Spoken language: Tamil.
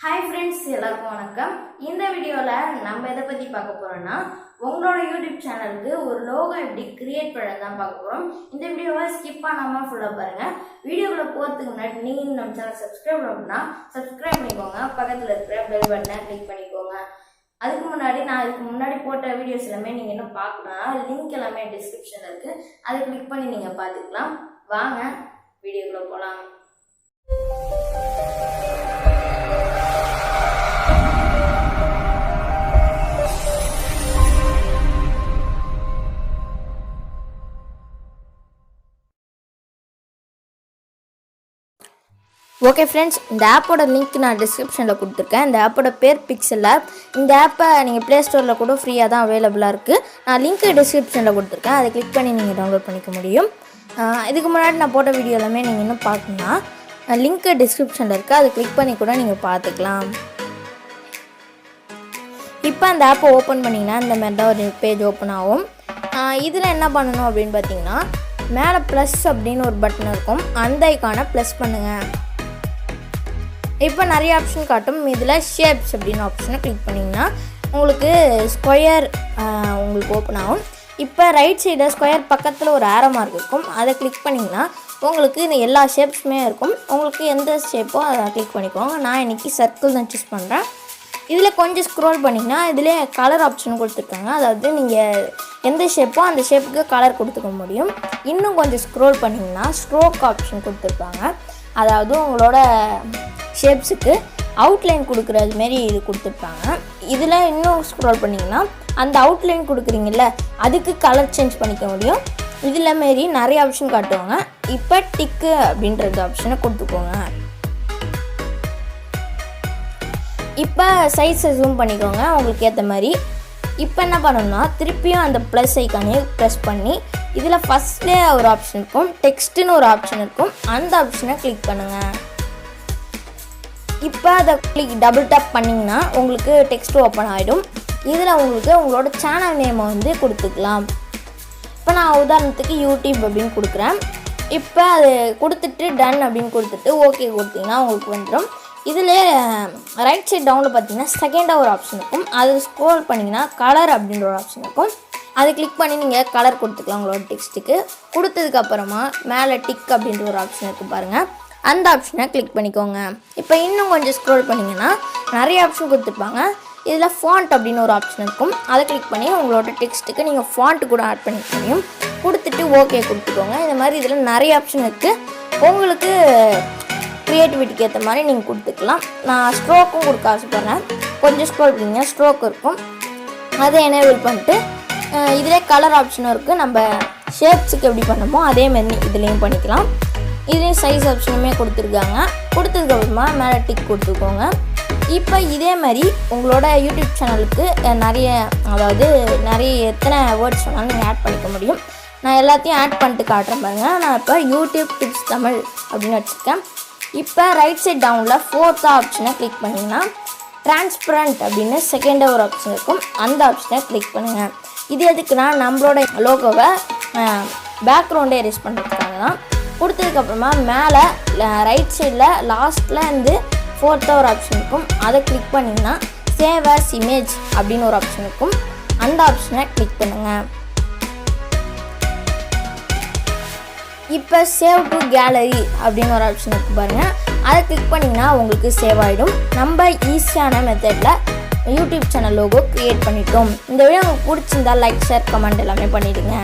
Hi friends, எல்லாருக்கும் வணக்கம். இந்த வீடியோல நம்ம எதை பத்தி பார்க்க போறோம்னா உங்களோட YouTube சேனலுக்கு ஒரு லோகோ எப்படி கிரியேட் பண்ணலாம் தான் பார்க்க போறோம். இந்த வீடியோவை ஸ்கிப் பண்ணாம ஃபுல்லா பாருங்க. வீடியோக்குள்ள போறதுக்கு முன்னாடி நீங்க நம்ம சேனல் சப்ஸ்கிரைப் பண்ணனும்னா சப்ஸ்கிரைப் பண்ணிக்கோங்க. பக்கத்துல இருக்கிற பெல் பட்டனை கிளிக் பண்ணிக்கோங்க. அதுக்கு முன்னாடி நான் இதுக்கு முன்னாடி போட்ட வீடியோஸ் எல்லாமே நீங்க இன்னும் பார்க்கணும்னா லிங்க் எல்லாமே டிஸ்கிரிப்ஷன்ல இருக்கு. அதை கிளிக் பண்ணி நீங்க பார்த்துக்கலாம். வாங்க வீடியோக்குள்ள போலாம். ஓகே ஃப்ரெண்ட்ஸ், இந்த ஆப்போட லிங்க் நான் டிஸ்கிரிப்ஷனில் கொடுத்துருக்கேன். இந்த ஆப்போட பேர் பிக்சல் ஆப். இந்த ஆப்பை நீங்கள் ப்ளே ஸ்டோரில் கூட ஃப்ரீயாக தான் அவைலபிளாக இருக்குது. நான் லிங்க்கு டிஸ்கிரிப்ஷனில் கொடுத்துருக்கேன். அதை கிளிக் பண்ணி நீங்கள் டவுன்லோட் பண்ணிக்க முடியும். இதுக்கு முன்னாடி நான் போட்ட வீடியோ எல்லாமே நீங்கள் இன்னும் பார்க்கணுன்னா லிங்க்கு டிஸ்கிரிப்ஷனில் இருக்குது. அதை கிளிக் பண்ணி கூட நீங்கள் பார்த்துக்கலாம். இப்போ அந்த ஆப்பை ஓப்பன் பண்ணிங்கன்னா இந்த மாதிரி தான் ஒரு பேஜ் ஓப்பன் ஆகும். இதில் என்ன பண்ணணும் அப்படின்னு பார்த்தீங்கன்னா மேலே ப்ளஸ் அப்படின்னு ஒரு பட்டன் இருக்கும். அந்த ஐக்கானை ப்ளஸ் பண்ணுங்கள். இப்போ நிறைய ஆப்ஷன் காட்டும். இதில் ஷேப்ஸ் அப்படின்னு ஆப்ஷனை கிளிக் பண்ணிங்கன்னா உங்களுக்கு ஸ்கொயர் உங்களுக்கு ஓப்பன் ஆகும். இப்போ ரைட் சைடில் ஸ்கொயர் பக்கத்தில் ஒரு ஆரோ மார்க் இருக்கும். அதை கிளிக் பண்ணிங்கன்னா உங்களுக்கு இந்த எல்லா ஷேப்ஸுமே இருக்கும். உங்களுக்கு எந்த ஷேப்போ அதை கிளிக் பண்ணிக்கோங்க. நான் இன்றைக்கி சர்க்கிள் தான் சூஸ் பண்ணுறேன். இதில் கொஞ்சம் ஸ்க்ரோல் பண்ணிங்கன்னா இதிலே கலர் ஆப்ஷன் கொடுத்துருக்காங்க. அதாவது நீங்கள் எந்த ஷேப்போ அந்த ஷேப்புக்கு கலர் கொடுத்துக்க முடியும். இன்னும் கொஞ்சம் ஸ்க்ரோல் பண்ணிங்கன்னா ஸ்ட்ரோக் ஆப்ஷன் கொடுத்துருப்பாங்க. அதாவது உங்களோட ஷேப்ஸுக்கு அவுட்லைன் கொடுக்குறது மாரி இது கொடுத்துருப்பாங்க. இதில் இன்னும் ஸ்க்ரோல் பண்ணிங்கன்னா அந்த அவுட்லைன் கொடுக்குறீங்கள அதுக்கு கலர் சேஞ்ச் பண்ணிக்க முடியும். இதில் மாரி நிறைய ஆப்ஷன் காட்டுவாங்க. இப்போ டிக்கு அப்படின்றது ஆப்ஷனை கொடுத்துக்கோங்க. இப்போ சைஸை ஜூம் பண்ணிக்கோங்க உங்களுக்கு ஏற்ற மாதிரி. இப்போ என்ன பண்ணணும்னா திருப்பியும் அந்த ப்ளஸ் ஐக்கானே ப்ரெஸ் பண்ணி இதில் ஃபஸ்ட்லேயே ஒரு ஆப்ஷன் இருக்கும், டெக்ஸ்ட்டுன்னு ஒரு ஆப்ஷன் இருக்கும். அந்த ஆப்ஷனை கிளிக் பண்ணுங்கள். இப்போ அதை டபுள் டேப் பண்ணிங்கன்னா உங்களுக்கு டெக்ஸ்ட் ஓப்பன் ஆகிடும். இதில் உங்களுக்கு உங்களோட சேனல் நேமை வந்து கொடுத்துக்கலாம். இப்போ நான் உதாரணத்துக்கு யூடியூப் அப்படின்னு கொடுக்குறேன். இப்போ அது கொடுத்துட்டு டன் அப்படின்னு கொடுத்துட்டு ஓகே கொடுத்தீங்கன்னா உங்களுக்கு வந்துடும். இதில் ரைட் சைட் டவுனில் பார்த்தீங்கன்னா செகண்டாக ஒரு ஆப்ஷன் இருக்கும். அது ஸ்க்ரோல் பண்ணிங்கன்னா கலர் அப்படின்ற ஒரு ஆப்ஷன் இருக்கும். அதை கிளிக் பண்ணி நீங்கள் கலர் கொடுத்துக்கலாம் உங்களோட டெக்ஸ்ட்டுக்கு. கொடுத்ததுக்கப்புறமா மேலே டிக் அப்படின்ற ஒரு ஆப்ஷன் இருக்குது பாருங்கள். அந்த ஆப்ஷனை கிளிக் பண்ணிக்கோங்க. இப்போ இன்னும் கொஞ்சம் ஸ்க்ரோல் பண்ணிங்கன்னா நிறைய ஆப்ஷன் கொடுத்துருப்பாங்க. இதில் ஃபாண்ட் அப்படின்னு ஒரு ஆப்ஷன் இருக்கும். அதை கிளிக் பண்ணி உங்களோட டெக்ஸ்ட்டுக்கு நீங்கள் ஃபாண்ட் கூட ஆட் பண்ணிக்க முடியும். கொடுத்துட்டு ஓகே கொடுத்துக்கோங்க. இந்த மாதிரி இதில் நிறைய ஆப்ஷன் இருக்குது. உங்களுக்கு க்ரியேட்டிவிட்டிக்கு ஏற்ற மாதிரி நீங்கள் கொடுத்துக்கலாம். நான் ஸ்ட்ரோக்கும் கொடுக்க ஆசைப்படுறேன். கொஞ்சம் ஸ்க்ரோல் பண்ணிங்கன்னா ஸ்ட்ரோக் இருக்கும். அதை எனேபிள் பண்ணிட்டு இதிலே கலர் ஆப்ஷனும் இருக்குது. நம்ம ஷேப்ஸுக்கு எப்படி பண்ணமோ அதேமாரி இதுலேயும் பண்ணிக்கலாம். இதுலேயும் சைஸ் ஆப்ஷனுமே கொடுத்துருக்காங்க. கொடுத்ததுக்கப்புறமா மேலே டிக் கொடுத்துக்கோங்க. இப்போ இதே மாதிரி உங்களோட யூடியூப் சேனலுக்கு நிறைய எத்தனை வேர்ட்ஸ் வேணாலும் நீங்கள் ஆட் பண்ணிக்க முடியும். நான் எல்லாத்தையும் ஆட் பண்ணிட்டு காட்டுறேன் பாருங்கள். நான் இப்போ யூடியூப் டிப்ஸ் தமிழ் அப்படின்னு வச்சுருக்கேன். இப்போ ரைட் சைட் டவுனில் ஃபோர்த் ஆப்ஷனை கிளிக் பண்ணிங்கன்னா டிரான்ஸ்பரண்ட் அப்படின்னு செகண்டாக ஒரு ஆப்ஷன் இருக்கும். அந்த ஆப்ஷனை கிளிக் பண்ணுங்கள். இது எதுக்குன்னா நம்மளோட லோகோவை பேக்ரவுண்டை எரேஸ் பண்ணுறதுக்காக தான். கொடுத்ததுக்கப்புறமா மேலே ரைட் சைடில் லாஸ்ட்டில் இருந்து ஃபோர்த்தாக ஒரு ஆப்ஷன் இருக்கும். அதை கிளிக் பண்ணிங்கன்னா சேவ் ஆஸ் இமேஜ் அப்படின்னு ஒரு ஆப்ஷன் இருக்கும். அந்த ஆப்ஷனை கிளிக் பண்ணுங்கள். இப்போ சேவ் டு கேலரி அப்படின்னு ஒரு ஆப்ஷன் இருக்குது பாருங்கள். அதை கிளிக் பண்ணிங்கன்னா உங்களுக்கு சேவ் ஆகிடும். நம்ம ஈஸியான மெத்தடில் யூடியூப் சேனல் லோகோ க்ரியேட் பண்ணிட்டோம். இந்த வீடியோ உங்களுக்கு பிடிச்சிருந்தா லைக், ஷேர், கமெண்ட் எல்லாமே பண்ணிவிடுங்க.